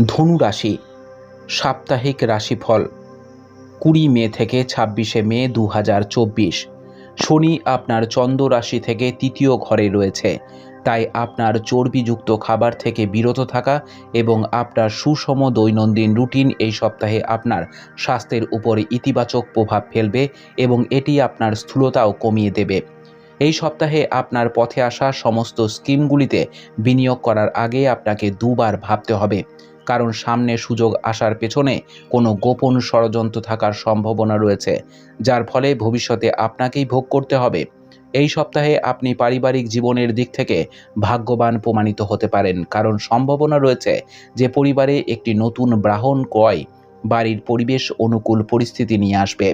ধনু রাশি সাপ্তাহিক রাশিফল 20 মে থেকে 26শে মে 2024। শনি আপনার চন্দ্র রাশি থেকে তৃতীয় ঘরে রয়েছে, তাই আপনার চর্বিযুক্ত খাবার থেকে বিরত থাকা এবং আপনার সুষম দৈনন্দিন রুটিন এই সপ্তাহে আপনার স্বাস্থ্যের উপরে ইতিবাচক প্রভাব ফেলবে এবং এটি আপনার স্থূলতাও কমিয়ে দেবে। এই সপ্তাহে আপনার পথে আসা সমস্ত স্কিমগুলিতে বিনিয়োগ করার আগে আপনাকে দুবার ভাবতে হবে, কারণ সামনে সুযোগ আসার পেছনে কোনো গোপন ষড়যন্ত্র থাকার সম্ভাবনা রয়েছে, যার ফলে ভবিষ্যতে আপনাকেই ভোগ করতে হবে। এই সপ্তাহে আপনি পারিবারিক জীবনের দিক থেকে ভাগ্যবান প্রমাণিত হতে পারেন, কারণ সম্ভাবনা রয়েছে যে পরিবারে একটি নতুন বাহন ক্রয় বাড়ির পরিবেশ অনুকূল পরিস্থিতি নিয়ে আসবে।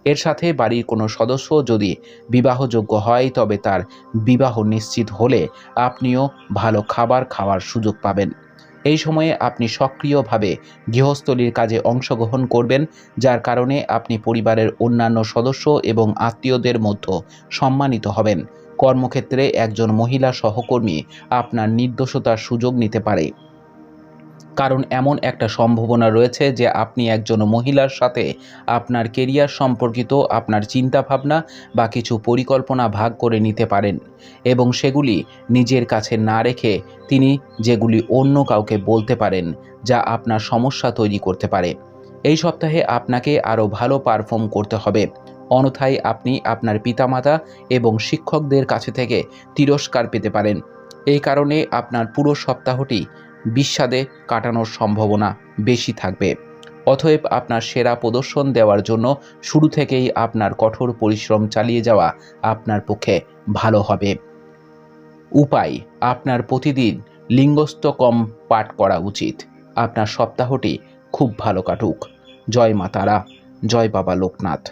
এর সাথে বাড়ির কোনো সদস্য যদি বিবাহযোগ্য হয় তবে তার বিবাহ নিশ্চিত হলে আপনিও ভালো খাবার খাওয়ার সুযোগ পাবেন। এই সময়ে আপনি সক্রিয়ভাবে গৃহস্থলীর কাজে অংশগ্রহণ করবেন, যার কারণে আপনি পরিবারের অন্যান্য সদস্য এবং আত্মীয়দের মধ্যে সম্মানিত হবেন। কর্মক্ষেত্রে একজন মহিলা সহকর্মী আপনার নির্দোষতার সুযোগ নিতে পারে, কারণ এমন একটা সম্ভাবনা রয়েছে যে আপনি একজন মহিলার সাথে আপনার কেরিয়ার সম্পর্কিত আপনার চিন্তাভাবনা বা কিছু পরিকল্পনা ভাগ করে নিতে পারেন এবং সেগুলি নিজের কাছে না রেখে তিনি যেগুলি অন্য কাউকে বলতে পারেন, যা আপনার সমস্যা তৈরি করতে পারে। এই সপ্তাহে আপনাকে আরও ভালো পারফর্ম করতে হবে, অন্যথায় আপনি আপনার পিতামাতা এবং শিক্ষকদের কাছে থেকে তিরস্কার পেতে পারেন। এই কারণে আপনার পুরো সপ্তাহটি বিস্বাদে কাটানোর সম্ভাবনা বেশি থাকবে। অতএব আপনার সেরা প্রদর্শন দেওয়ার জন্য শুরু থেকেই আপনার কঠোর পরিশ্রম চালিয়ে যাওয়া আপনার পক্ষে ভালো হবে। উপায়: আপনার প্রতিদিন লিঙ্গস্তকম পাঠ করা উচিত। আপনার সপ্তাহটি খুব ভালো কাটুক। জয় মা তারা, জয় বাবা লোকনাথ।